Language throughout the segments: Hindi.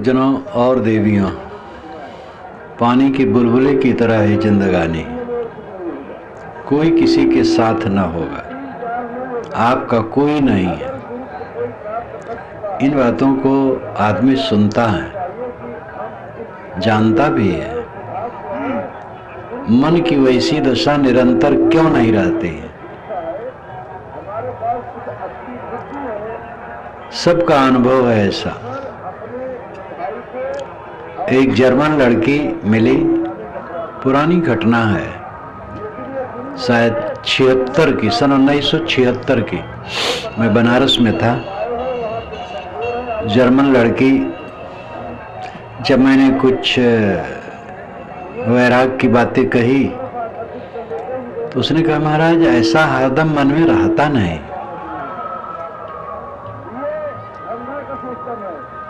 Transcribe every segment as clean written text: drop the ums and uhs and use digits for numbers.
सज्जनों और देवियों, पानी की बुलबुले की तरह है जिंदगानी। कोई किसी के साथ न होगा, आपका कोई नहीं है। इन बातों को आदमी सुनता है, जानता भी है। मन की वैसी दशा निरंतर क्यों नहीं रहती है? सबका अनुभव है ऐसा। एक जर्मन लड़की मिली, पुरानी घटना है, शायद 76 की, सन 1976 की। मैं बनारस में था। जर्मन लड़की, जब मैंने कुछ वैराग की बातें कही तो उसने कहा, महाराज ऐसा हरदम मन में रहता नहीं,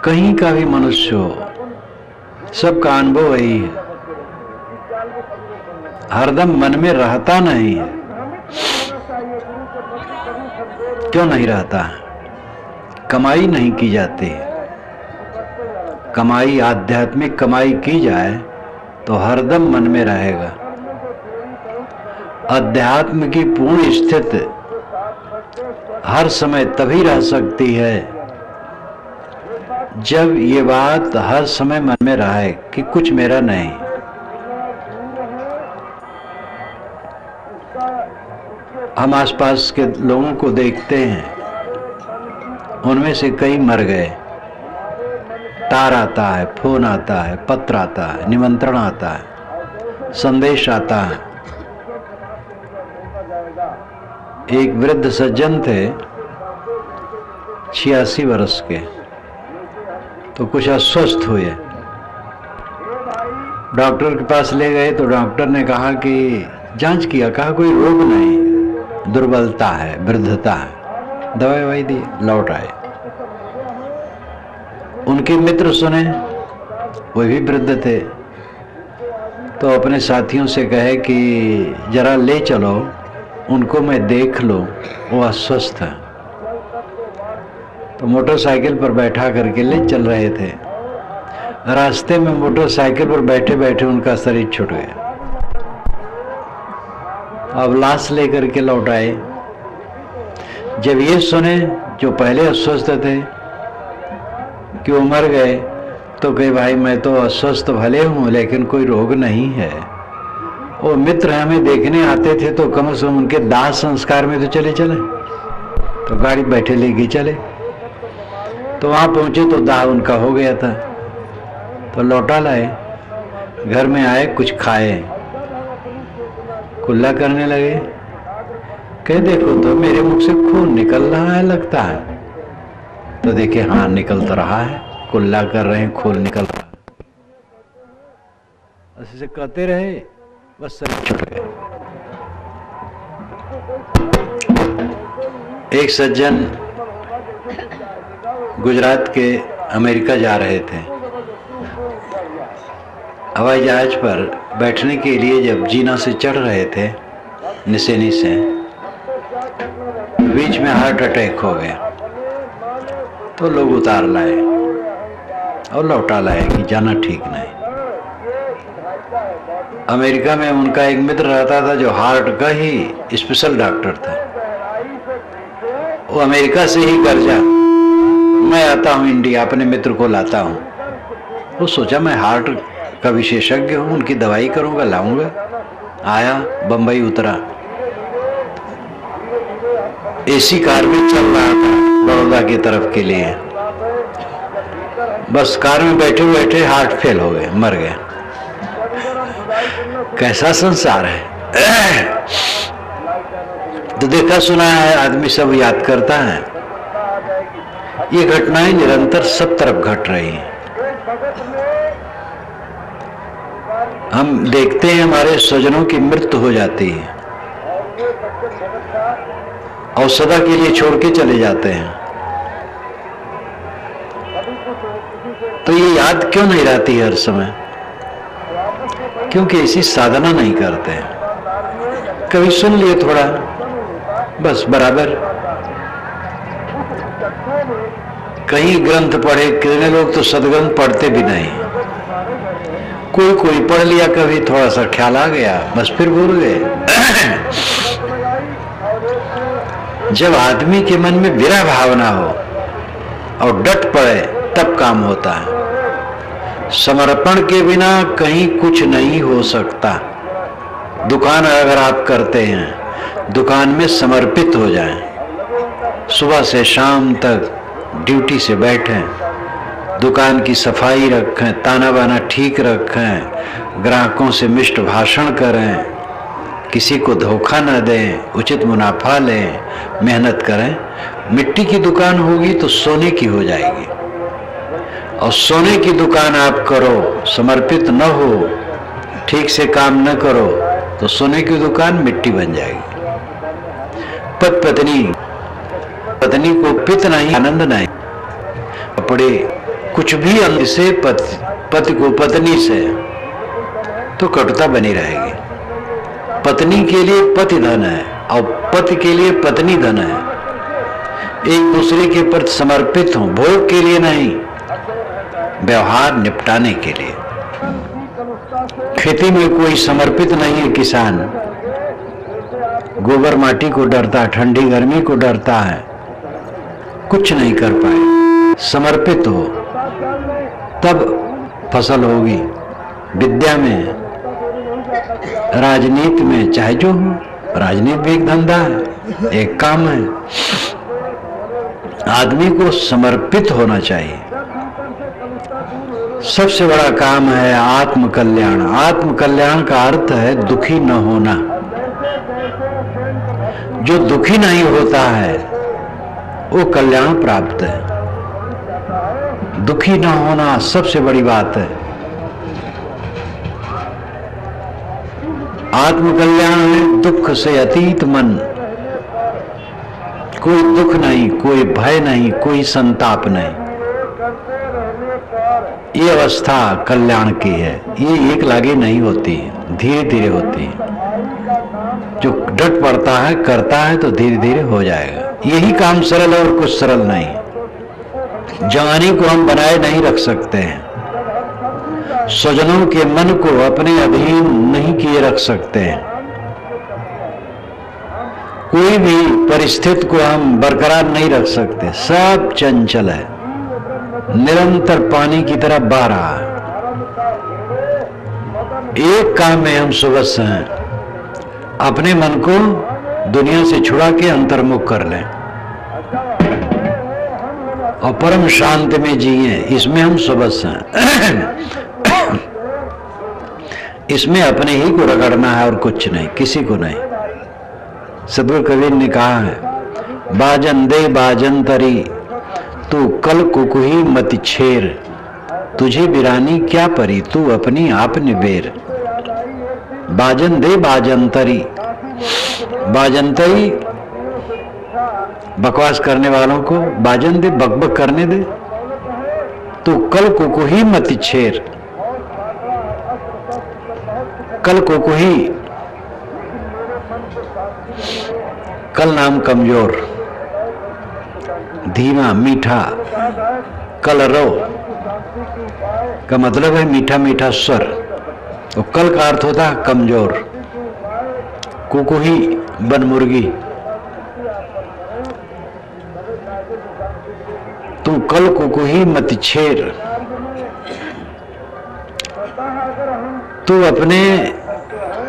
कहीं का भी मनुष्य हो, सबका अनुभव वही है, हरदम मन में रहता नहीं है। क्यों नहीं रहता है? कमाई नहीं की जाती। कमाई, आध्यात्मिक कमाई की जाए तो हरदम मन में रहेगा। अध्यात्म की पूर्ण स्थिति हर समय तभी रह सकती है जब ये बात हर समय मन में रहे कि कुछ मेरा नहीं। हम आसपास के लोगों को देखते हैं, उनमें से कई मर गए। तार आता है, फोन आता है, पत्र आता है, निमंत्रण आता है, संदेश आता है। एक वृद्ध सज्जन थे, 86 वर्ष के, तो कुछ अस्वस्थ हुए। डॉक्टर के पास ले गए तो डॉक्टर ने कहा कि जांच किया, कहा कोई रोग नहीं, दुर्बलता है, वृद्धता है। दवाई वही दी, लौट आए। उनके मित्र सुने, वो भी वृद्ध थे, तो अपने साथियों से कहे कि जरा ले चलो, उनको मैं देख लूं, वो अस्वस्थ है। तो मोटरसाइकिल पर बैठा करके ले चल रहे थे। रास्ते में मोटरसाइकिल पर बैठे बैठे उनका शरीर छूट गया। अब लाश लेकर के लौट आए। जब ये सुने जो पहले अस्वस्थ थे कि वो मर गए, तो कहे भाई मैं तो अस्वस्थ भले हूँ लेकिन कोई रोग नहीं है। वो मित्र हमें देखने आते थे तो कम से कम उनके दाह संस्कार में तो चले चले, तो गाड़ी बैठे लेके चले। तो वहां पहुंचे तो दाह उनका हो गया था, तो लौटा लाए। घर में आए, कुछ खाए, कुल्ला करने लगे। कह देखो तो मेरे मुख से खून निकल रहा है लगता है। तो देखे हाँ निकल तो रहा है, कुल्ला कर रहे हैं, खून निकल रहा है। ऐसे से कहते रहे, बस सब छूट गए। एक सज्जन गुजरात के अमेरिका जा रहे थे। हवाई जहाज पर बैठने के लिए जब जीना से चढ़ रहे थे, निसेनी से, बीच में हार्ट अटैक हो गया। तो लोग उतार लाए और लौटा लाए कि जाना ठीक नहीं। अमेरिका में उनका एक मित्र रहता था जो हार्ट का ही स्पेशल डॉक्टर था। वो अमेरिका से ही कर्जा, मैं आता हूँ इंडिया, अपने मित्र को लाता हूँ। वो सोचा मैं हार्ट का विशेषज्ञ हूँ, उनकी दवाई करूँगा, लाऊंगा। आया, बंबई उतरा, एसी कार में चल रहा था बड़ौदा की तरफ के लिए। बस कार में बैठे बैठे हार्ट फेल हो गए, मर गए। कैसा संसार है। तो देखा सुना है, आदमी सब याद करता है। ये घटनाएं निरंतर सब तरफ घट रही हैं। हम देखते हैं हमारे स्वजनों की मृत्यु हो जाती है और सदा के लिए छोड़ के चले जाते हैं। तो ये याद क्यों नहीं रहती हर समय? क्योंकि ऐसी साधना नहीं करते हैं। कभी सुन लिए थोड़ा, बस बराबर। कई ग्रंथ पढ़े, कितने लोग तो सदग्रंथ पढ़ते भी नहीं। कोई पढ़ लिया, कभी थोड़ा सा ख्याल आ गया, बस फिर भूल गए। जब आदमी के मन में विरह भावना हो और डट पड़े तब काम होता है। समर्पण के बिना कहीं कुछ नहीं हो सकता। दुकान अगर आप करते हैं, दुकान में समर्पित हो जाएं, सुबह से शाम तक ड्यूटी से बैठें, दुकान की सफाई रखें, ताना बाना ठीक रखें, ग्राहकों से मिष्ट भाषण करें, किसी को धोखा न दें, उचित मुनाफा लें, मेहनत करें। मिट्टी की दुकान होगी तो सोने की हो जाएगी, और सोने की दुकान आप करो, समर्पित न हो, ठीक से काम न करो, तो सोने की दुकान मिट्टी बन जाएगी। पत्नी को पित नहीं, आनंद नहीं, कपड़े कुछ भी अंग से पति को पत्नी से तो कटुता बनी रहेगी। पत्नी के लिए पति धन है और पति के लिए पत्नी धन है। एक दूसरे के प्रति समर्पित हो, भोग के लिए नहीं, व्यवहार निपटाने के लिए। खेती में कोई समर्पित नहीं है किसान, गोबर माटी को डरता है, ठंडी गर्मी को डरता है, कुछ नहीं कर पाए। समर्पित हो तब फसल होगी। विद्या में, राजनीति में, चाहे जो हो, राजनीति भी एक धंधा है, एक काम है। आदमी को समर्पित होना चाहिए। सबसे बड़ा काम है आत्म कल्याण। आत्म कल्याण का अर्थ है दुखी न होना। जो दुखी नहीं होता है वो कल्याण प्राप्त है। दुखी न होना सबसे बड़ी बात है। आत्म कल्याण है दुख से अतीत मन। कोई दुख नहीं, कोई भय नहीं, कोई संताप नहीं। ये अवस्था कल्याण की है। ये एक लागे नहीं होती, धीरे धीरे होती है। जो डट पड़ता है, करता है, तो धीरे धीरे हो जाएगा। यही काम सरल है और कुछ सरल नहीं। जवानी को हम बनाए नहीं रख सकते हैं, स्वजनों के मन को अपने अधीन नहीं किए रख सकते हैं, कोई भी परिस्थिति को हम बरकरार नहीं रख सकते। सब चंचल है, निरंतर पानी की तरह बह रहा है। एक काम में हम सुबह हैं, अपने मन को दुनिया से छुड़ा के अंतर्मुख कर लें और परम शांति में जिए। इसमें हम सुबह हैं। इसमें अपने ही को रगड़ना है और कुछ नहीं, किसी को नहीं। सदगुरु कबीर ने कहा है, बाजन दे बाजन तरी, तू कल कुकुही मति छेर, तुझे बिरानी क्या परी, तू अपनी आप निबेर। बाजन दे बाजंतरी। बाजंतरी बकवास करने वालों को बाजन दे, बकबक करने दे। तू कल कुकुही मति छेर। कल कुकुही, कल नाम कमजोर, धीमा, मीठा। कलरव का मतलब है मीठा मीठा स्वर। तो कल का अर्थ होता है कमजोर। कुकुही बन मुर्गी। तू कल कुकुही मत छेर। तू अपने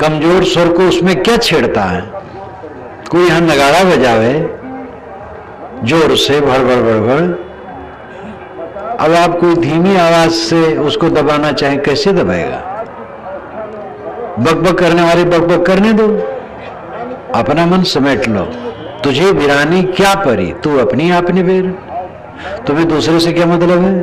कमजोर स्वर को उसमें क्या छेड़ता है? कोई यहां नगाड़ा बजावे जोर से, भड़बड़ भड़बड़, अब आप कोई धीमी आवाज से उसको दबाना चाहे, कैसे दबाएगा? बकबक करने वाले बकबक करने दो, अपना मन समेट लो। तुझे वीरानी क्या परी, तू अपनी आप निबेर। तुम्हें दूसरे से क्या मतलब है?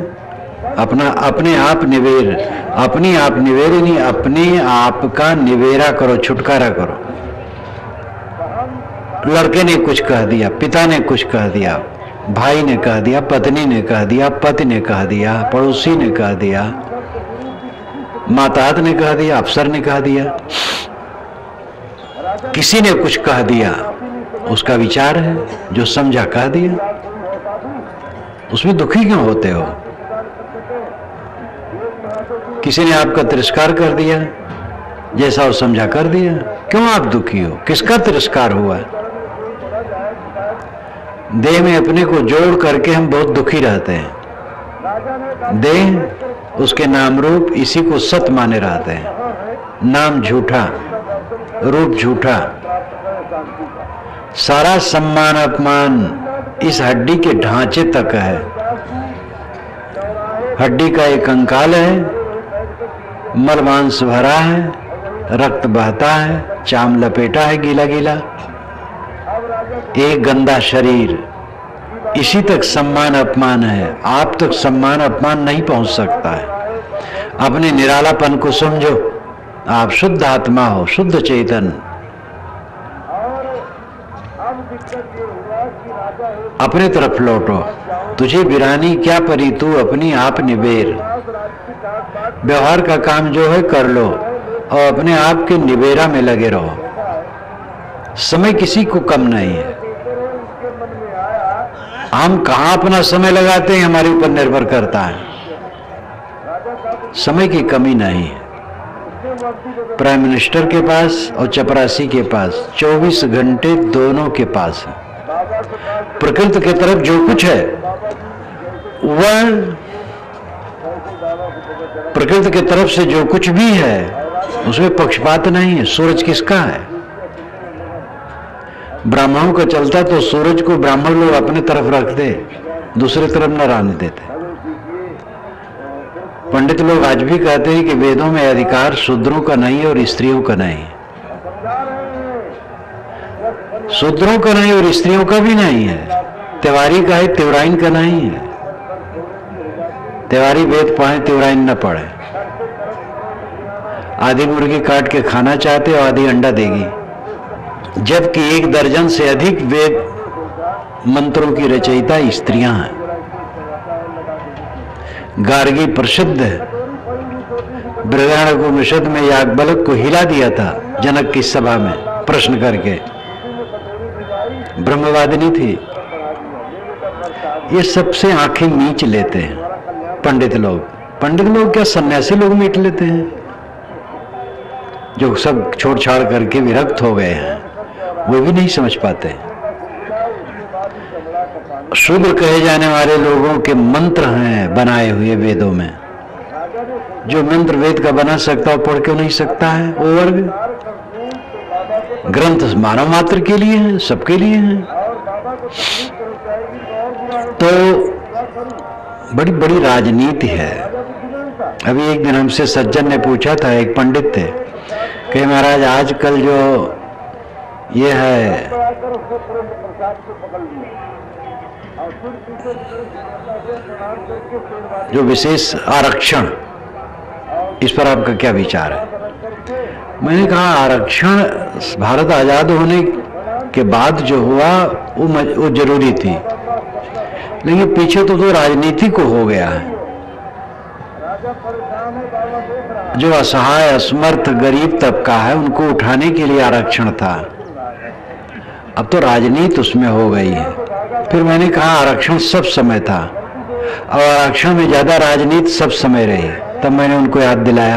अपना अपने आप निबेर। अपनी आप निबेर नहीं, अपने आप का निबेरा करो, छुटकारा करो। लड़के ने कुछ कह दिया, पिता ने कुछ कह दिया, भाई ने कह दिया, पत्नी ने कह दिया, पति ने कह दिया, पड़ोसी ने कह दिया, माताहत ने कह दिया, अफसर ने कह दिया, किसी ने कुछ कह दिया, उसका विचार है, जो समझा कह दिया। उसमें दुखी क्यों होते हो? किसी ने आपका तिरस्कार कर दिया, जैसा वो समझा कर दिया, क्यों आप दुखी हो? किसका तिरस्कार हुआ? देह में अपने को जोड़ करके हम बहुत दुखी रहते हैं। देह, उसके नाम रूप, इसी को सत माने रहते हैं। नाम झूठा, रूप झूठा। सारा सम्मान अपमान इस हड्डी के ढांचे तक है। हड्डी का एक कंकाल है, मल मांस भरा है, रक्त बहता है, चाम लपेटा है गीला गीला, एक गंदा शरीर, इसी तक सम्मान अपमान है। आप तक सम्मान अपमान नहीं पहुंच सकता है। अपने निरालापन को समझो, आप शुद्ध आत्मा हो, शुद्ध चेतन। अपने तरफ लौटो, तुझे बिरानी क्या परी, तू अपनी आप निबेर। व्यवहार का काम जो है कर लो और अपने आप के निबेरा में लगे रहो। समय किसी को कम नहीं है। हम कहां अपना समय लगाते हैं हमारे ऊपर निर्भर करता है। समय की कमी नहीं है। प्राइम मिनिस्टर के पास और चपरासी के पास 24 घंटे दोनों के पास है। प्रकृति की तरफ जो कुछ है वह, प्रकृति की तरफ से जो कुछ भी है उसमें पक्षपात नहीं है। सूरज किसका है? ब्राह्मणों का चलता तो सूरज को ब्राह्मण लोग अपने तरफ रखते, दूसरी तरफ न रहने देते। पंडित लोग आज भी कहते हैं कि वेदों में अधिकार शूद्रों का नहीं है और स्त्रियों का नहीं है। शूद्रों का नहीं और स्त्रियों का भी नहीं है। तिवारी का है, तिवराइन का नहीं है। तिवारी वेद पढ़े, तिवराइन न पढ़े। आधी मुर्गी काट के खाना चाहते और आधी अंडा देगी, जबकि 1 दर्जन से अधिक वेद मंत्रों की रचयिता स्त्रियां हैं। गार्गी प्रसिद्ध है। बृहदारण्यकोपनिषद में याज्ञवल्क्य को हिला दिया था जनक की सभा में प्रश्न करके। ब्रह्मवादिनी थी। ये सबसे आंखें मीच लेते हैं पंडित लोग। पंडित लोग क्या, सन्यासी लोग मीट लेते हैं जो सब छोड़ छाड़ करके विरक्त हो गए हैं, वो भी नहीं समझ पाते। शूद्र कहे जाने वाले लोगों के मंत्र हैं बनाए हुए वेदों में। जो मंत्र वेद का बना सकता है पढ़ क्यों नहीं सकता है? वो वर्ग ग्रंथ मानव मात्र के लिए हैं, सबके लिए हैं। तो बड़ी बड़ी राजनीति है। अभी एक दिन हमसे सज्जन ने पूछा था, एक पंडित थे, कि महाराज आजकल जो ये है जो विशेष आरक्षण, इस पर आपका क्या विचार है? मैंने कहा आरक्षण भारत आजाद होने के बाद जो हुआ वो जरूरी थी, लेकिन पीछे तो राजनीति को हो गया है। जो असहाय असमर्थ गरीब तबका है उनको उठाने के लिए आरक्षण था, अब तो राजनीति उसमें हो गई है। फिर मैंने कहा आरक्षण सब समय था और आरक्षण में ज्यादा राजनीति सब समय रही। तब मैंने उनको याद दिलाया,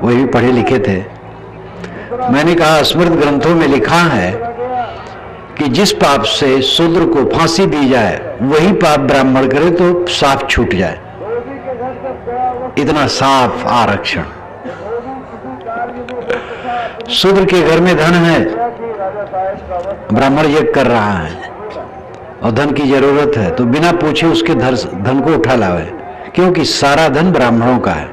वही भी पढ़े लिखे थे। मैंने कहा स्मृत ग्रंथों में लिखा है कि जिस पाप से शूद्र को फांसी दी जाए वही पाप ब्राह्मण करे तो साफ छूट जाए। इतना साफ आरक्षण। शूद्र के घर में धन है, ब्राह्मण यज्ञ कर रहा है और धन की जरूरत है, तो बिना पूछे उसके धन को उठा लावे, क्योंकि सारा धन ब्राह्मणों का है।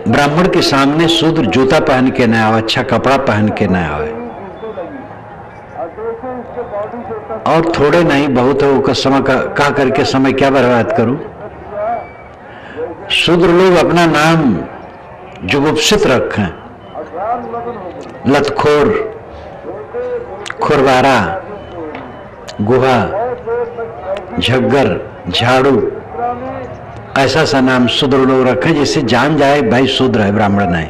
ब्राह्मण के सामने शूद्र जूता पहन के न आवे, अच्छा कपड़ा पहन के न आवे, और थोड़े नहीं बहुत है वो समय कहा करके समय क्या बर्बाद करूं। शूद्र लोग अपना नाम जुगुप्सित रखें, लतखोर, खुरवारा, गुहा, झग्गर, झाड़ू, ऐसा सा नाम शूद्र लोग रखें जिससे जान जाए भाई शूद्र है, ब्राह्मण नहीं।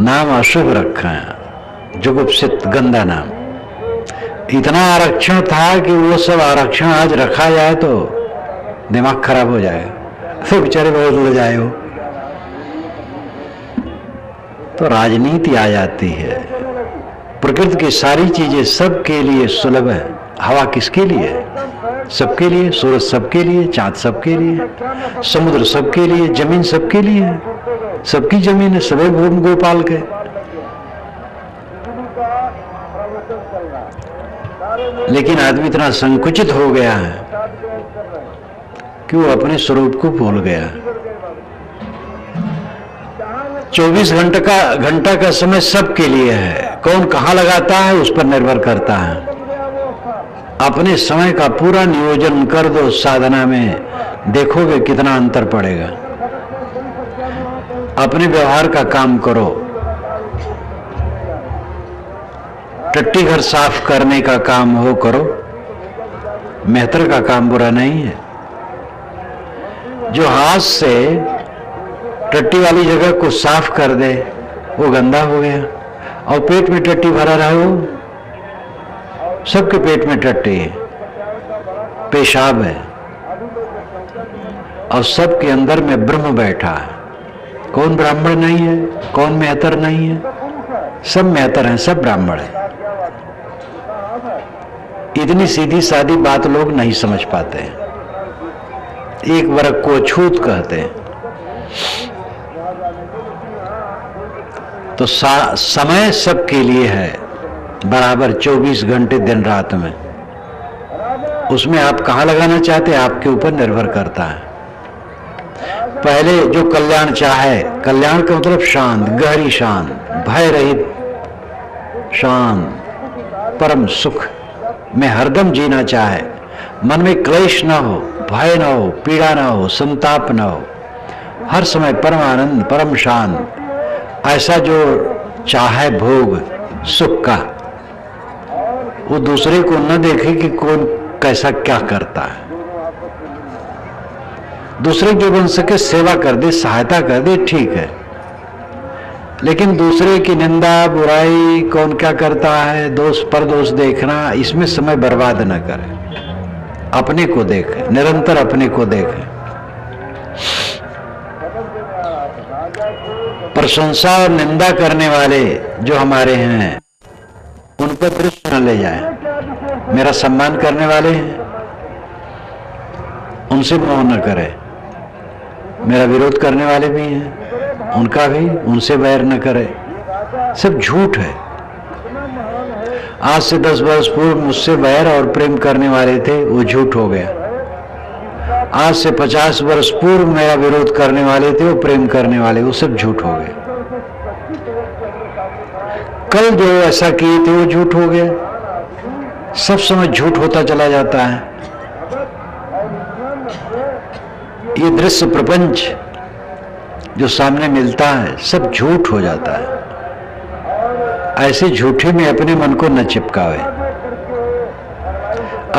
नाम अशुभ रखें, जुगुप्सित, गंदा नाम। इतना आरक्षण था कि वो सब आरक्षण आज रखा जाए तो दिमाग खराब हो जाएगा, तो बेचारे बहुत उड़ जाए हो। तो राजनीति आ जाती है। प्रकृति की सारी चीजें सबके लिए सुलभ है। हवा किसके लिए है? सबके लिए। सूरज सबके लिए, चांद सबके लिए, समुद्र सबके लिए, जमीन सबके लिए है। सबकी जमीन है, सबे भूमि गोपाल के। लेकिन आदमी इतना संकुचित हो गया है कि वो अपने स्वरूप को भूल गया। 24 घंटा का समय सबके लिए है। कौन कहां लगाता है उस पर निर्भर करता है। अपने समय का पूरा नियोजन कर दो साधना में, देखोगे कितना अंतर पड़ेगा। अपने व्यवहार का काम करो। टट्टी घर साफ करने का काम हो करो, मेहतर का काम बुरा नहीं है। जो हाथ से टट्टी वाली जगह को साफ कर दे वो गंदा हो गया, और पेट में टट्टी भरा रहा हो। सबके पेट में टट्टी है, पेशाब है, और सबके अंदर में ब्रह्म बैठा है। कौन ब्राह्मण नहीं है, कौन मेहतर नहीं है? सब मेहतर हैं, सब ब्राह्मण हैं। इतनी सीधी सादी बात लोग नहीं समझ पाते हैं। एक वर्ग को अछूत कहते हैं। तो समय सबके लिए है बराबर, 24 घंटे दिन रात में। उसमें आप कहां लगाना चाहते हैं आपके ऊपर निर्भर करता है। पहले जो कल्याण चाहे, कल्याण का मतलब शांत, गहरी शांत, भय रहित शांत, परम सुख में हरदम जीना चाहे, मन में क्लेश ना हो, भय ना हो, पीड़ा ना हो, संताप ना हो, हर समय परम आनंद, परम शांत, ऐसा जो चाहे भोग सुख का, वो दूसरे को न देखे कि कौन कैसा क्या करता है। दूसरे जो बन सके सेवा कर दे, सहायता कर दे, ठीक है। लेकिन दूसरे की निंदा बुराई, कौन क्या करता है, दोष पर दोष देखना, इसमें समय बर्बाद न करे। अपने को देखे, निरंतर अपने को देखे। प्रशंसा और निंदा करने वाले जो हमारे हैं उन पर दृष्टि न ले जाए। मेरा सम्मान करने वाले हैं उनसे मोह न करे। मेरा विरोध करने वाले भी हैं, उनका भी, उनसे वैर न करे। सब झूठ है। आज से 10 वर्ष पूर्व मुझसे वैर और प्रेम करने वाले थे, वो झूठ हो गया। आज से 50 वर्ष पूर्व मेरा विरोध करने वाले थे, वो प्रेम करने वाले, वो सब झूठ हो गए। कल जो ऐसा किए थे वो झूठ हो गया। सब समय झूठ होता चला जाता है। ये दृश्य प्रपंच जो सामने मिलता है सब झूठ हो जाता है। ऐसे झूठे में अपने मन को न चिपकावे,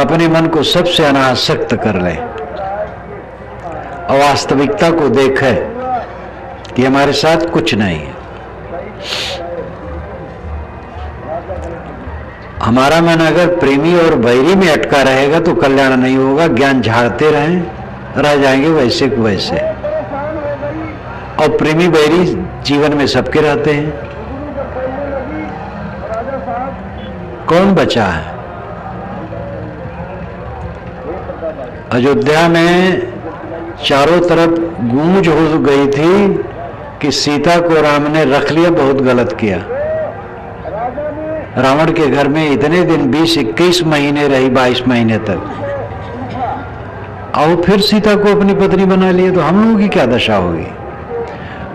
अपने मन को सबसे अनासक्त कर ले, और वास्तविकता को देखे कि हमारे साथ कुछ नहीं है। हमारा मन अगर प्रेमी और बैरी में अटका रहेगा तो कल्याण नहीं होगा। ज्ञान झाड़ते रहें, रह जाएंगे वैसे के वैसे। और प्रेमी बैरी जीवन में सबके रहते हैं। कौन बचा है? अयोध्या में चारों तरफ गूंज हो गई थी कि सीता को राम ने रख लिया, बहुत गलत किया। रावण के घर में इतने दिन 20-21 महीने रही, 22 महीने तक, और फिर सीता को अपनी पत्नी बना लिया, तो हम लोगों की क्या दशा होगी?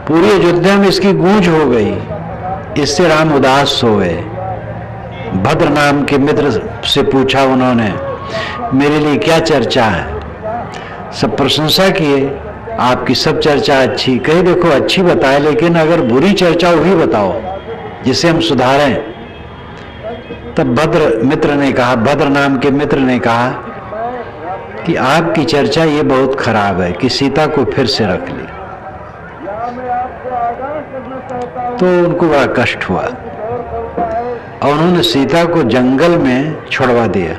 पूरी अयोध्या में इसकी गूंज हो गई। इससे राम उदास हो गए। भद्र नाम के मित्र से पूछा उन्होंने, मेरे लिए क्या चर्चा है? सब प्रशंसा किए, आपकी सब चर्चा अच्छी। कहीं देखो अच्छी बताए, लेकिन अगर बुरी चर्चा वही बताओ जिसे हम सुधारें। तब भद्र मित्र ने कहा, भद्र नाम के मित्र ने कहा कि आपकी चर्चा ये बहुत खराब है कि सीता को फिर से रख ली। तो उनको बड़ा कष्ट हुआ। और उन्होंने सीता को जंगल में छुड़वा दिया।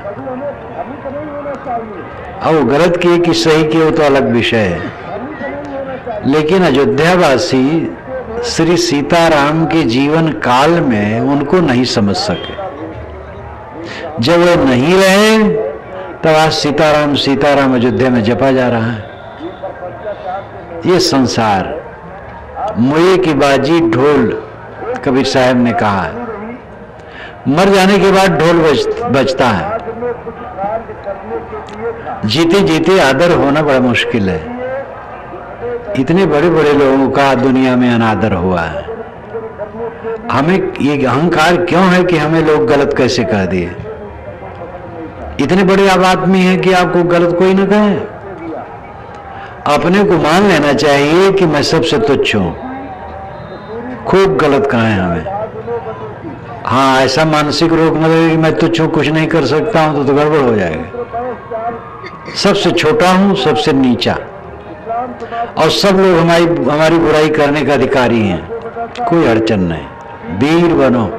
अब वो गलत किए कि सही किए वो तो अलग विषय है, लेकिन अयोध्यावासी श्री सीताराम के जीवन काल में उनको नहीं समझ सके। जब वो नहीं रहे तब आज सीताराम सीताराम अयोध्या में जपा जा रहा है। ये संसार मुए की बाजी ढोल, कबीर साहब ने कहा है। मर जाने के बाद ढोल बजता है, जीते जीते आदर होना बड़ा मुश्किल है। इतने बड़े बड़े लोगों का दुनिया में अनादर हुआ है। हमें ये अहंकार क्यों है कि हमें लोग गलत कैसे कह दिए? इतने बड़े आप आदमी हैं कि आपको गलत कोई ना कहे। अपने को मान लेना चाहिए कि मैं सबसे तुच्छ हूं, खूब गलत कहें हमें। हाँ, ऐसा मानसिक रोग मतलब कि मैं तुच्छ हूं, कुछ नहीं कर सकता हूं, तो गड़बड़ हो जाएगा। सबसे छोटा हूं, सबसे नीचा, और सब लोग हमारी बुराई करने का अधिकारी हैं। कोई अड़चन नहीं, वीर बनो।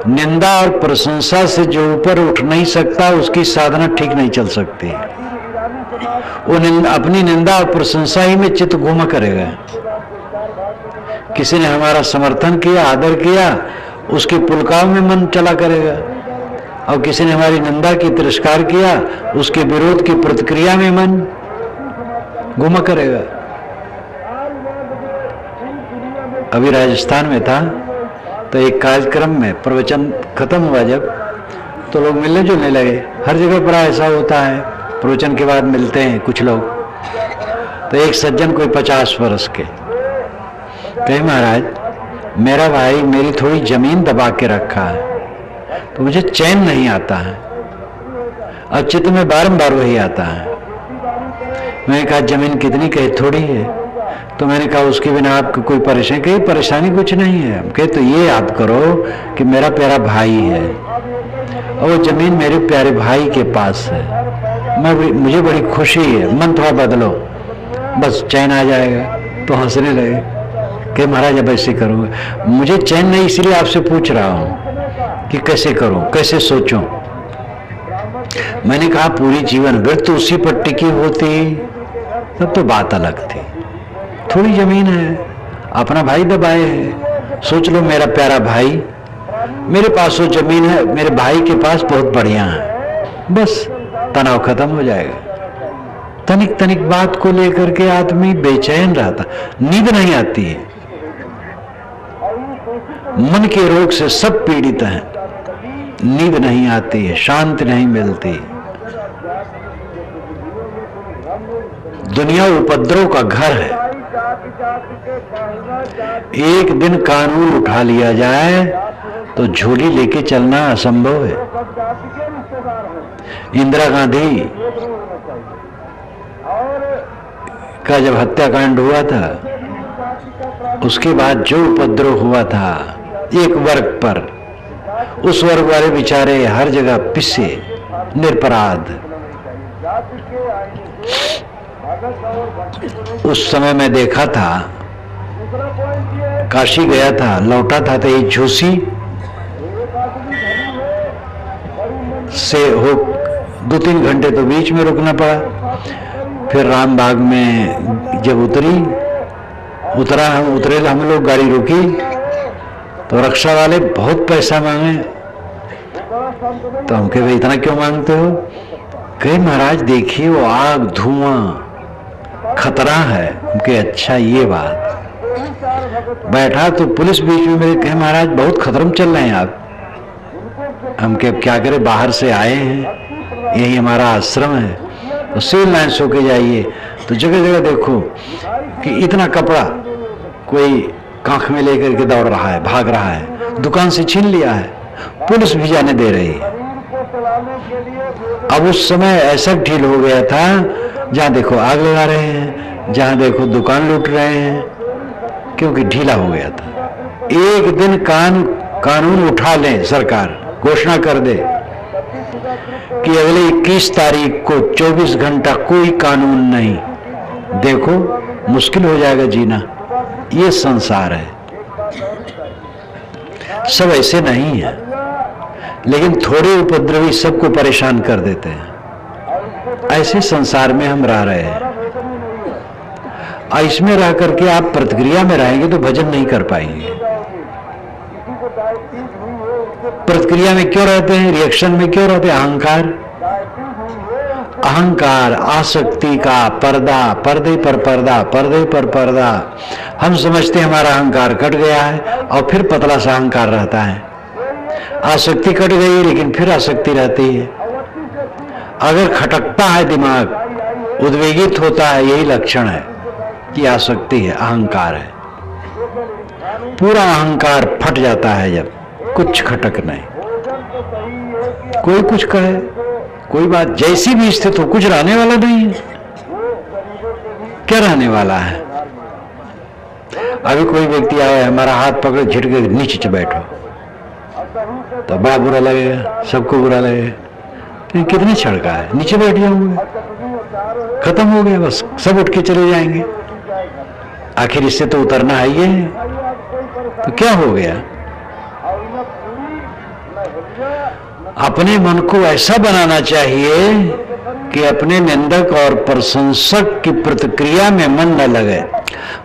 निंदा और प्रशंसा से जो ऊपर उठ नहीं सकता उसकी साधना ठीक नहीं चल सकती। वो अपनी निंदा और प्रशंसा ही में चित्त घूमा करेगा। किसी ने हमारा समर्थन किया, आदर किया, उसके पुलकाव में मन चला करेगा, और किसी ने हमारी निंदा की, तिरस्कार किया, उसके विरोध की प्रतिक्रिया में मन घूमा करेगा। अभी राजस्थान में था तो एक कार्यक्रम में प्रवचन खत्म हुआ जब, तो लोग मिलने जुलने लगे। हर जगह पर ऐसा होता है, प्रवचन के बाद मिलते हैं कुछ लोग। तो एक सज्जन कोई 50 वर्ष के कहे, महाराज मेरा भाई मेरी थोड़ी जमीन दबा के रखा है, तो मुझे चैन नहीं आता है, और चित्त में बारंबार वही आता है। मैंने कहा जमीन कितनी? कहे थोड़ी है। तो मैंने कहा उसके बिना आपको कोई परेशानी? कही परेशानी कुछ नहीं है। कहे तो ये याद करो कि मेरा प्यारा भाई है, और वो जमीन मेरे प्यारे भाई के पास है। मुझे बड़ी खुशी है, मन थोड़ा बदलो, बस चैन आ जाएगा। तो हंसने लगे कि महाराज अब ऐसे करूँगा, मुझे चैन नहीं, इसलिए आपसे पूछ रहा हूँ कि कैसे करूँ, कैसे सोचूं। मैंने कहा पूरी जीवन अगर तो उसी पर टिकी होती तब तो बात अलग थी। थोड़ी जमीन है, अपना भाई दबाए है। सोच लो मेरा प्यारा भाई, मेरे पास वो जमीन है, मेरे भाई के पास बहुत बढ़िया है, बस तनाव खत्म हो जाएगा। तनिक तनिक बात को लेकर के आदमी बेचैन रहता, नींद नहीं आती है। मन के रोग से सब पीड़ित हैं, नींद नहीं आती है, शांति नहीं मिलती। दुनिया उपद्रव का घर है। एक दिन कानून उठा लिया जाए तो झोली लेके चलना असंभव है। इंदिरा गांधी का जब हत्याकांड हुआ था, उसके बाद जो उपद्रव हुआ था एक वर्ग पर, उस वर्ग वाले बेचारे हर जगह पिसे, निरपराध। उस समय मैं देखा था, काशी गया था, लौटा था, तो एक झूसी से हो 2-3 घंटे तो बीच में रुकना पड़ा। फिर रामबाग में जब उतरे हम लोग, गाड़ी रुकी तो रक्षा वाले बहुत पैसा मांगे। तो हम कहे भाई इतना क्यों मांगते हो? कहे महाराज देखिए वो आग, धुआं, खतरा है। हम कहे अच्छा ये बात। बैठा तो पुलिस बीच में मेरे, कहे महाराज बहुत खतरे में चल रहे हैं आप। हम कहे क्या करें, बाहर से आए हैं, यही हमारा आश्रम है, तो सिविल लाइन्स होके जाइए। तो जगह जगह देखो कि इतना कपड़ा कोई कांख में लेकर के दौड़ रहा है, भाग रहा है, दुकान से छीन लिया है, पुलिस भी जाने दे रही है। अब उस समय ऐसा ढील हो गया था, जहां देखो आग लगा रहे हैं, जहां देखो दुकान लूट रहे हैं, क्योंकि ढीला हो गया था। एक दिन कानून उठा लें, सरकार घोषणा कर दे कि अगले 21 तारीख को 24 घंटा कोई कानून नहीं, देखो मुश्किल हो जाएगा जीना। ये संसार है। सब ऐसे नहीं है, लेकिन थोड़े उपद्रवी सबको परेशान कर देते हैं। ऐसे संसार में हम रह रहे हैं। इसमें रह करके आप प्रतिक्रिया में रहेंगे तो भजन नहीं कर पाएंगे। प्रतिक्रिया में क्यों रहते हैं, रिएक्शन में क्यों रहते हैं? अहंकार, आसक्ति का पर्दा, पर्दे पर पर्दा, पर्दे पर पर्दा। हम समझते हैं हमारा अहंकार कट गया है और फिर पतला सा अहंकार रहता है। आसक्ति कट गई लेकिन फिर आसक्ति रहती है। अगर खटकता है दिमाग, उद्वेगित होता है, यही लक्षण है कि आसक्ति है, अहंकार है। पूरा अहंकार फट जाता है जब कुछ खटक नहीं। कोई कुछ कहे, कोई बात जैसी भी स्थिति हो, कुछ रहने वाला नहीं है। क्या रहने वाला है? अभी कोई व्यक्ति आया, हमारा हाथ पकड़ झिटक के नीचे बैठो तो बड़ा बुरा लगेगा, सबको बुरा लगेगा। कितने छड़का है, नीचे बैठ जाऊंगे, खत्म हो गया, बस सब उठ के चले जाएंगे। आखिर इससे तो उतरना है ही है, तो क्या हो गया? अपने मन को ऐसा बनाना चाहिए कि अपने निंदक और प्रशंसक की प्रतिक्रिया में मन न लगे।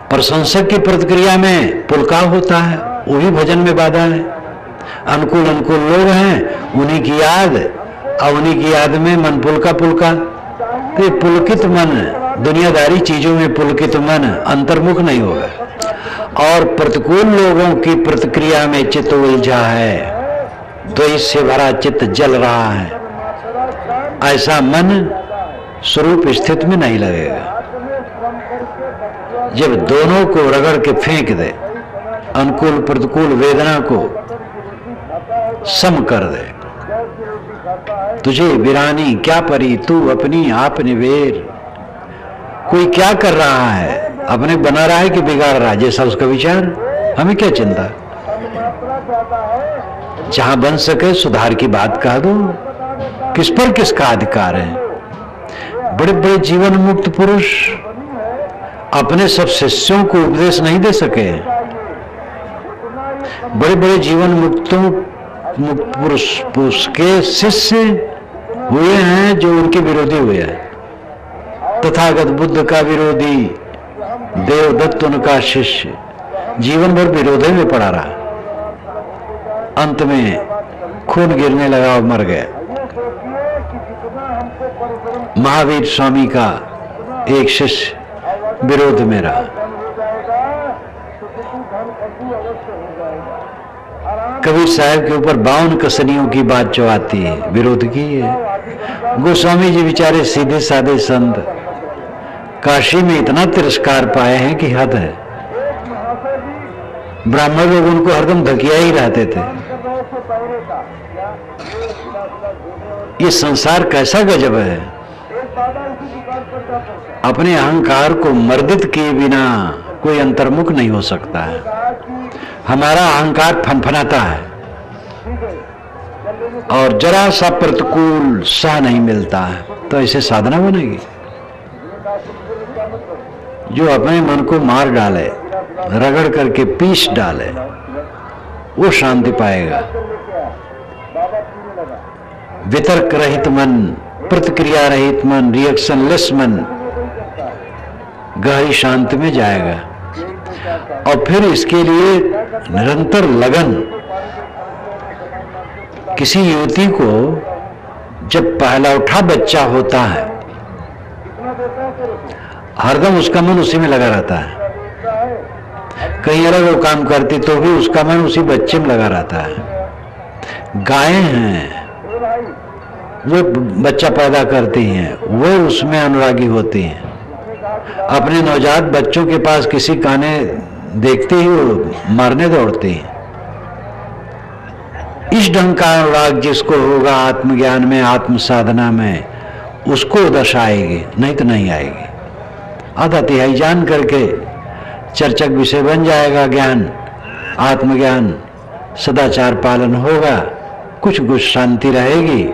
प्रशंसक की प्रतिक्रिया में पुलकाव होता है, वो भी भजन में बाधा है। अनुकूल अनुकूल लोग हैं, उन्हीं की याद, और उन्हीं की याद में मन पुलका पुलका। तो पुलकित मन, दुनियादारी चीजों में पुलकित मन अंतर्मुख नहीं होगा। और प्रतिकूल लोगों की प्रतिक्रिया में चित्त उलझा है, तो इससे भरा चित्त जल रहा है, ऐसा मन स्वरूप स्थिति में नहीं लगेगा। जब दोनों को रगड़ के फेंक दे, अनुकूल प्रतिकूल वेदना को सम कर दे, तुझे वीरानी क्या परी, तू अपनी आप निवेर। कोई क्या कर रहा है, अपने बना रहा है कि बिगाड़ रहा है, जैसा उसका विचार, हमें क्या चिंता। जहां बन सके सुधार की बात कह दो, किस पर किसका अधिकार है। बड़े बड़े जीवन मुक्त पुरुष अपने सब शिष्यों को उपदेश नहीं दे सके। बड़े बड़े जीवन मुक्त पुरुष के शिष्य हुए हैं जो उनके विरोधी हुए हैं। तथागत बुद्ध का विरोधी देवदत्त उनका शिष्य जीवन भर विरोधी में पड़ा रहा, अंत में खून गिरने लगा और मर गया। महावीर स्वामी का एक शिष्य विरोध में रहा। कबीर साहब के ऊपर 52 कसनियों की बात जो आती है, विरोध की है। गोस्वामी जी बेचारे सीधे साधे संत काशी में इतना तिरस्कार पाए हैं कि हद है। ब्राह्मण लोग उनको हरदम धकिया ही रहते थे। ये संसार कैसा गजब है। अपने अहंकार को मर्दित किए बिना कोई अंतर्मुख नहीं हो सकता है। हमारा अहंकार फनफनाता है और जरा सा प्रतिकूल सह नहीं मिलता है, तो ऐसे साधना बनेगी। जो अपने मन को मार डाले, रगड़ करके पीस डाले, वो शांति पाएगा। वितर्क रहित मन, प्रतिक्रिया रहित मन, रिएक्शन लेस मन गहरी शांति में जाएगा। और फिर इसके लिए निरंतर लगन। किसी युवती को जब पहला उठा बच्चा होता है, हरदम उसका मन उसी में लगा रहता है। कहीं अलग वो काम करती तो भी उसका मन उसी बच्चे में लगा रहता है। गायें हैं, वो बच्चा पैदा करती हैं, वो उसमें अनुरागी होती हैं। अपने नवजात बच्चों के पास किसी काने देखते ही वो मारने दौड़ती हैं। इस ढंग का अनुराग जिसको होगा आत्मज्ञान में, आत्म साधना में, उसको दशा आएगी, नहीं तो नहीं आएगी। आधा तिहाई जान करके चर्चक विषय बन जाएगा ज्ञान, आत्मज्ञान, सदाचार पालन होगा, कुछ कुछ शांति रहेगी।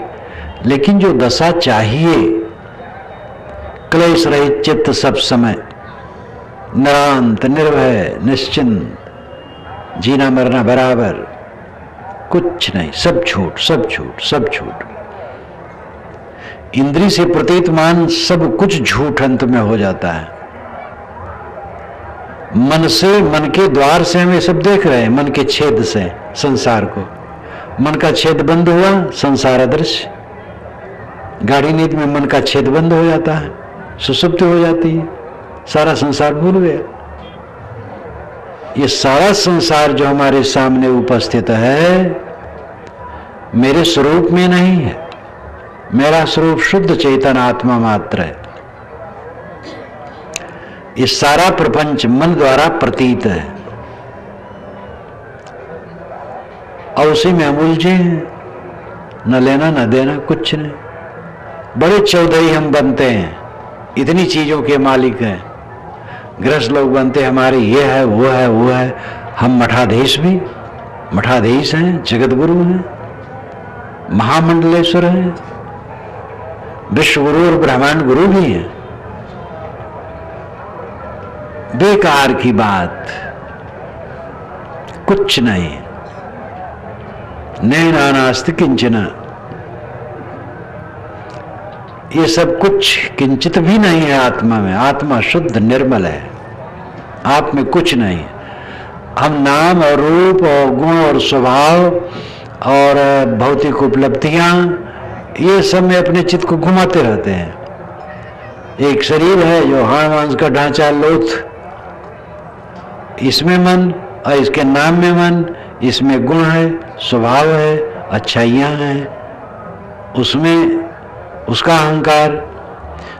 लेकिन जो दशा चाहिए, क्लेश रहित चित्त सब समय, निरांत, निर्भय, निश्चिंत, जीना मरना बराबर, कुछ नहीं, सब झूठ, सब झूठ, सब झूठ। इंद्री से प्रतीतमान सब कुछ झूठ अंत में हो जाता है। मन से, मन के द्वार से हम ये सब देख रहे हैं, मन के छेद से संसार को। मन का छेद बंद हुआ, संसार अदृश्य। गाढ़ी नींद में मन का छेद बंद हो जाता है, सुसुप्ति हो जाती है, सारा संसार भूल गया। ये सारा संसार जो हमारे सामने उपस्थित है मेरे स्वरूप में नहीं है। मेरा स्वरूप शुद्ध चेतन आत्मा मात्र है। ये सारा प्रपंच मन द्वारा प्रतीत है और उसी में हम उलझे हैं, न लेना न देना, कुछ नहीं। बड़े चौधरी हम बनते हैं, इतनी चीजों के मालिक हैं। गृहस्थ लोग बनते हैं, हमारे ये है, वो है, वो है। हम मठाधीश भी, मठाधीश हैं, जगत गुरु हैं, महामंडलेश्वर हैं, विश्व गुरु और ब्रह्मांड गुरु भी हैं। बेकार की बात, कुछ नहीं। नैना नास्ति किंचन, ये सब कुछ किंचित भी नहीं है आत्मा में। आत्मा शुद्ध निर्मल है, आप में कुछ नहीं। हम नाम और रूप और गुण और स्वभाव और भौतिक उपलब्धियां, ये सब में अपने चित्त को घुमाते रहते हैं। एक शरीर है जो हाड़ मांस का ढांचा लोथ, इसमें मन, और इसके नाम में मन, इसमें गुण है, स्वभाव है, अच्छाइयां हैं, उसमें उसका अहंकार,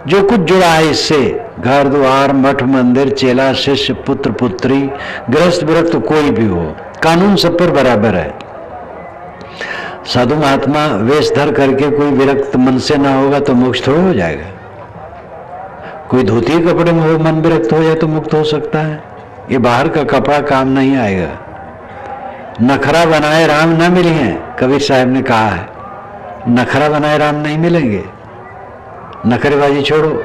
जो कुछ जुड़ा है इससे, घर द्वार, मठ मंदिर, चेला शिष्य, पुत्र पुत्री, गृहस्थ विरक्त कोई भी हो, कानून सब पर बराबर है। साधु महात्मा वेश धर करके कोई विरक्त मन से ना होगा तो मोक्ष थोड़ा हो जाएगा। कोई धोती कपड़े में हो, मन विरक्त हो जाए तो मुक्त हो सकता है। ये बाहर का कपड़ा काम नहीं आएगा। नखरा बनाए राम ना मिले हैं, कबीर साहब ने कहा है। नखरा बनाए राम नहीं मिलेंगे, नखरेबाजी छोड़ो।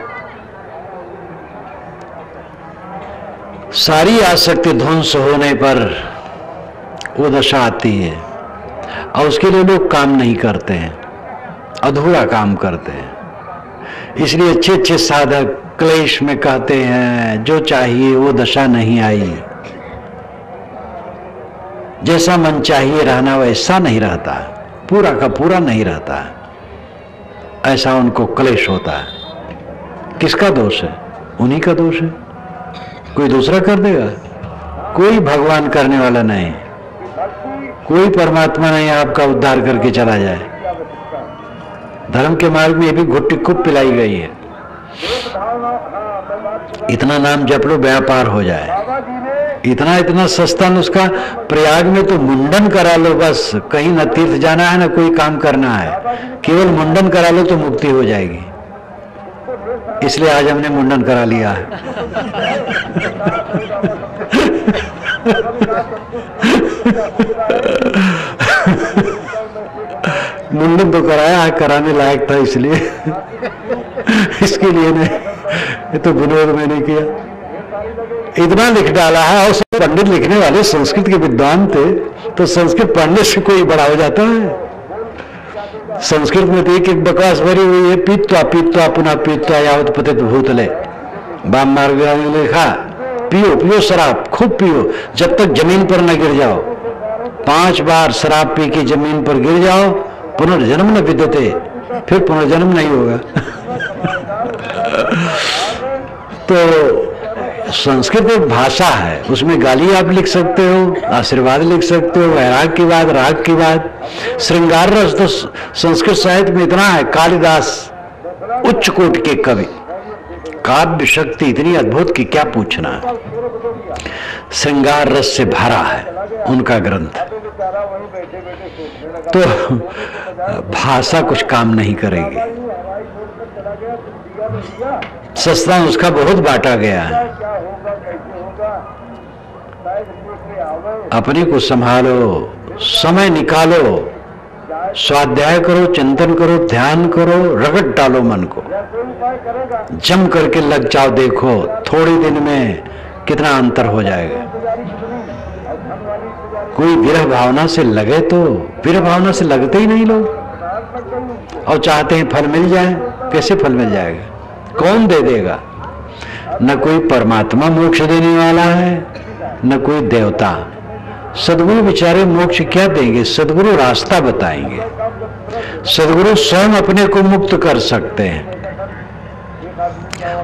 सारी आसक्ति ध्वंस होने पर वो दशा आती है और उसके लिए लोग काम नहीं करते हैं, अधूरा काम करते हैं। इसलिए अच्छे अच्छे साधक क्लेश में कहते हैं जो चाहिए वो दशा नहीं आई, जैसा मन चाहिए रहना वैसा नहीं रहता, पूरा का पूरा नहीं रहता, ऐसा उनको क्लेश होता है। किसका दोष है? उन्हीं का दोष है। कोई दूसरा कर देगा? कोई भगवान करने वाला नहीं, कोई परमात्मा नहीं आपका उद्धार करके चला जाए। धर्म के मार्ग में ये भी घुट्टी खूब पिलाई गई है, इतना नाम जप लो व्यापार हो जाए, इतना इतना सस्ता नुस्खा। प्रयाग में तो मुंडन करा लो बस, कहीं न तीर्थ जाना है न कोई काम करना है, केवल मुंडन करा लो तो मुक्ति हो जाएगी। इसलिए आज हमने मुंडन करा लिया है। मुंडन तो कराया, कराने लायक था इसलिए इसके लिए नहीं, ये तो विनोद में नहीं किया। इतना लिख डाला है, और सब पंडित लिखने वाले संस्कृत के विद्वान थे, तो संस्कृत पढ़ने से कोई बड़ा हो जाता है? संस्कृत में तो एक एक बकवास भरी हुई है। पीत्वा पीत्वा पुनः पीत्वा यावत पतित भूतले, वाम मार्ग में लिखा पियो पियो शराब, खूब पियो जब तक जमीन पर न गिर जाओ। 5 बार शराब पी के जमीन पर गिर जाओ, पुनर्जन्म न विद्यते, फिर पुनर्जन्म नहीं होगा। तो संस्कृत एक भाषा है, उसमें गाली आप लिख सकते हो, आशीर्वाद लिख सकते हो, वैराग की बात, राग की बात, श्रृंगार रस तो संस्कृत साहित्य में इतना है। कालिदास उच्च कोटि के कवि, काव्य शक्ति इतनी अद्भुत कि क्या पूछना है। श्रृंगार रस से भरा है उनका ग्रंथ। तो भाषा कुछ काम नहीं करेगी। सस्ता उसका बहुत बांटा गया है। अपने को संभालो, समय निकालो, स्वाध्याय करो, चिंतन करो, ध्यान करो, रगड़ डालो मन को, जम करके लग जाओ। देखो थोड़े दिन में कितना अंतर हो जाएगा। कोई विरह भावना से लगे तो, विरह भावना से लगते ही नहीं लोग, और चाहते हैं फल मिल जाए। कैसे फल मिल जाएगा? कौन दे देगा? न कोई परमात्मा मोक्ष देने वाला है, न कोई देवता। सदगुरु बेचारे मोक्ष क्या देंगे? सदगुरु रास्ता बताएंगे। सदगुरु स्वयं अपने को मुक्त कर सकते हैं।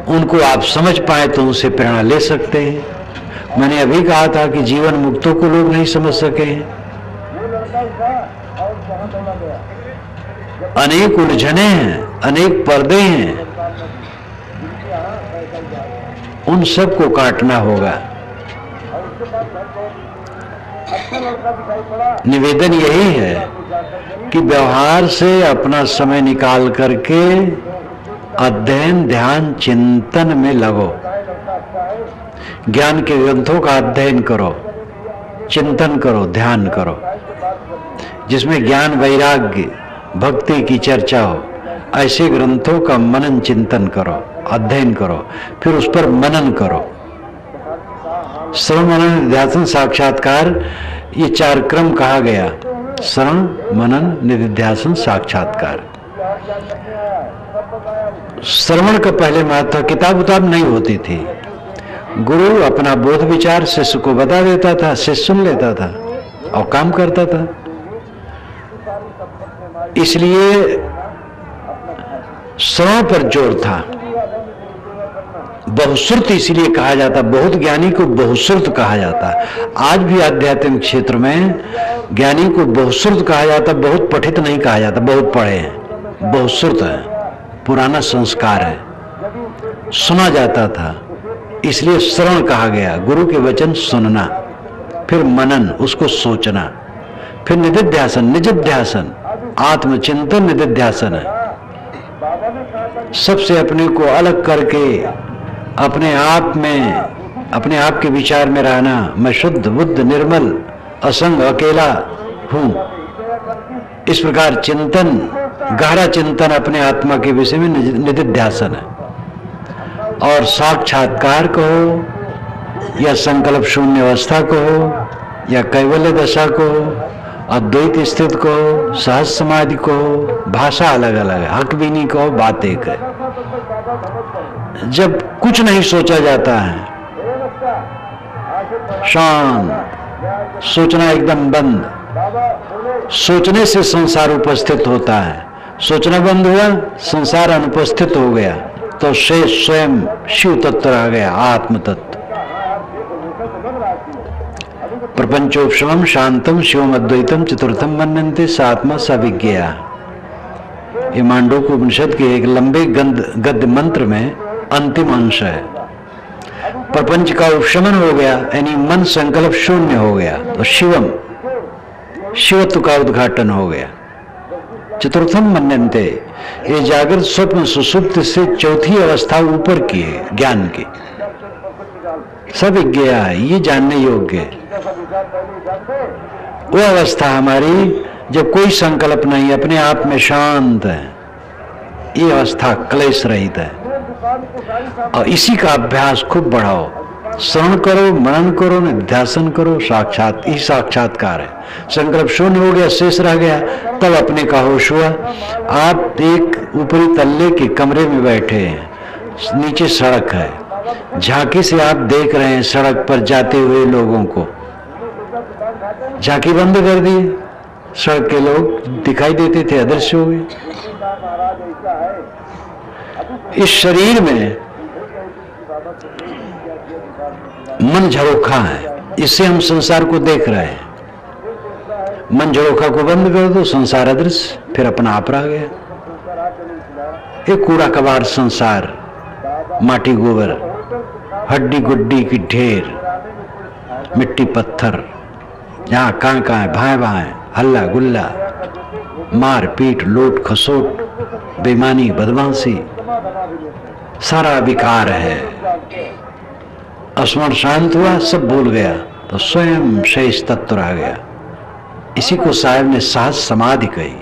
उनको आप समझ पाए तो उनसे प्रेरणा ले सकते हैं। मैंने अभी कहा था कि जीवन मुक्तों को लोग नहीं समझ सके हैं। अनेक उलझने हैं, अनेक पर्दे हैं, उन सब को काटना होगा। निवेदन यही है कि व्यवहार से अपना समय निकाल करके अध्ययन, ध्यान, चिंतन में लगो। ज्ञान के ग्रंथों का अध्ययन करो, चिंतन करो, ध्यान करो, जिसमें ज्ञान, वैराग्य, भक्ति की चर्चा हो। ऐसे ग्रंथों का मनन चिंतन करो, अध्ययन करो, फिर उस पर मनन करो। श्रवण, मनन, निधिध्यासन, साक्षात्कार, ये 4 क्रम कहा गया। श्रवण, मनन, निधिध्यासन, साक्षात्कार। श्रवण का पहले महत्व था, किताब उताब नहीं होती थी। गुरु अपना बोध विचार शिष्य को बता देता था, शिष्य सुन लेता था और काम करता था। इसलिए श्रवण पर जोर था। बहुश्रुत इसलिए कहा जाता, बहुत ज्ञानी को बहुश्रुत कहा जाता। आज भी आध्यात्मिक क्षेत्र में ज्ञानी को बहुश्रुत कहा जाता, बहुत पठित नहीं कहा जाता। बहुत पढ़े हैं, बहुश्रुत है, पुराना संस्कार है, सुना जाता था, इसलिए श्रवण कहा गया। गुरु के वचन सुनना, फिर मनन, उसको सोचना, फिर निधिध्यासन, निजिध्यासन, आत्मचिंतन निधिध्यासन है। सबसे अपने को अलग करके अपने आप में, अपने आप के विचार में रहना। मैं शुद्ध, बुद्ध, निर्मल, असंग, अकेला हूं। इस प्रकार चिंतन, गहरा चिंतन अपने आत्मा के विषय में निधिध्यासन है। और साक्षात्कार कहो या संकल्प शून्य अवस्था कहो या कैवल्य दशा कहो, अद्वैत स्थित कहो, सहज समाधि कहो, भाषा अलग अलग है, हक भी नहीं कहो, बात एक है। जब कुछ नहीं सोचा जाता है, शांत, सोचना एकदम बंद, सोचने से संसार उपस्थित होता है। सोचना बंद हुआ, संसार अनुपस्थित हो गया, तो शेष स्वयं शिव तत्व रह गया, आत्म तत्व। प्रपंचोपशमम शांतम शिवम अद्वैतम चतुर्थम मन्यन्ते सात्मा सविज्ञया। ये मांडूक्य उपनिषद के एक लंबे गद्य मंत्र में अंतिम अंश है। प्रपंच का उपशमन हो गया, यानी मन संकल्प शून्य हो गया, तो शिवम, शिवत्व का उद्घाटन हो गया। चतुर्थम मन्यन्ते, ये जागृत, स्वप्न, सुसुप्त से चौथी अवस्था ऊपर की है, ज्ञान की। सविज्ञया है, ये जानने योग्य है। वो अवस्था हमारी जब कोई संकल्प नहीं, अपने आप में शांत है, ये अवस्था क्लेश रहित है। और इसी का अभ्यास खूब बढ़ाओ। श्रवण करो, मनन करो, निध्यासन करो, साक्षात ही साक्षात्कार है। संकल्प शून्य हो गया, शेष रह गया, तब अपने का होश हुआ। आप एक ऊपरी तल्ले के कमरे में बैठे हैं, नीचे सड़क है, झांकी से आप देख रहे हैं सड़क पर जाते हुए लोगों को। झांकी बंद कर दी, सड़क के लोग दिखाई देते थे, अदृश्य हो गए। इस शरीर में मन झरोखा है, इससे हम संसार को देख रहे हैं। मन झरोखा को बंद कर दो, संसार अदृश्य, फिर अपना आप रह गया। एक कूड़ा कबाड़ संसार, माटी गोबर, हड्डी गुड्डी की ढेर, मिट्टी पत्थर, जहां कहां भाए भाए, हल्ला गुल्ला, मार पीट, लूट खसोट, बेईमानी, बदमाशी, सारा विकार है। स्मरण शांत हुआ, सब भूल गया, तो स्वयं शेष तत्व रह गया। इसी को साहब ने सहज समाधि कही।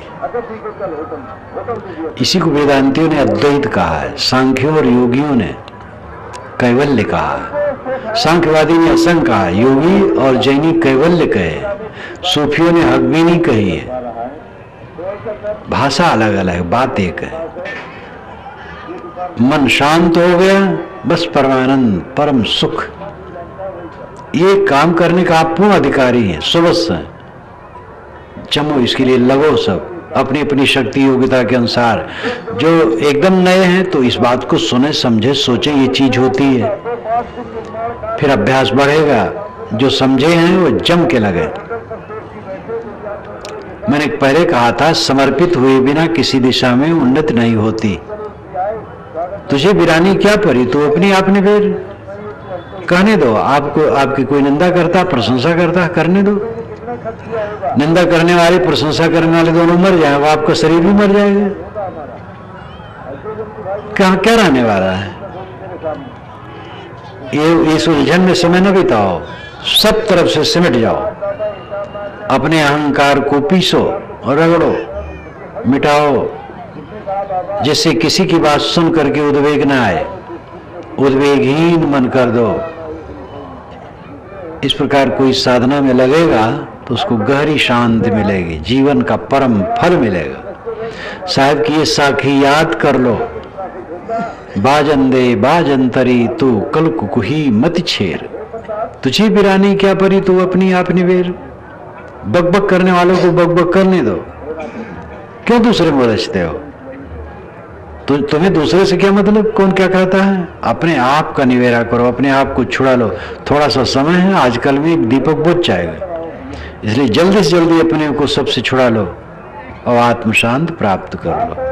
इसी को वेदांतियों ने अद्वैत कहा है, सांख्यों और योगियों ने कैवल्य कहा है। सांख्यवादी ने असंग कहा, योगी और जैनी कैवल्य कहे, सूफियों ने हक भी नहीं कही है। भाषा अलग अलग, बात एक है। मन शांत हो गया, बस परमानंद, परम सुख। ये काम करने का आप पूर्ण अधिकारी हैं, सुवस्त हैं। चमो इसके लिए लगो, सब अपनी अपनी शक्ति योग्यता के अनुसार। जो एकदम नए हैं तो इस बात को सुने, समझे, सोचे ये चीज होती है, फिर अभ्यास बढ़ेगा। जो समझे हैं वो जम के लगे। मैंने पहले कहा था, समर्पित हुए बिना किसी दिशा में उन्नति नहीं होती। तुझे वीरानी क्या परी, तू अपनी आप ने फिर कहने दो। आपको आपकी कोई निंदा करता, प्रशंसा करता, करने दो। निंदा करने वाले, प्रशंसा करने वाले दोनों मर जाए, वो आपका शरीर भी मर जाएगा। क्या रहने वाला है? ये इस उलझन में समय न बिताओ, सब तरफ से सिमट जाओ। अपने अहंकार को पीसो और रगड़ो, मिटाओ, जिससे किसी की बात सुन करके उद्वेग न आए। उद्वेगहीन मन कर दो। इस प्रकार कोई साधना में लगेगा तो उसको गहरी शांति मिलेगी, जीवन का परम फल मिलेगा। साहब की ये साखी याद कर लो, बाजंदे बाजंतरी तू कल कुकुही मत छेर, तुझी बिरानी क्या परी, तू अपनी आप निवेर। बकबक करने वालों को बकबक करने दो, क्यों दूसरे में उलझते हो? तो तुम्हें दूसरे से क्या मतलब, कौन क्या कहता है? अपने आप का निवेरा करो, अपने आप को छुड़ा लो। थोड़ा सा समय है, आजकल में एक दीपक बुझ जाएगा, इसलिए जल्दी से जल्दी अपने को सबसे छुड़ा लो और आत्म शांत प्राप्त कर लो।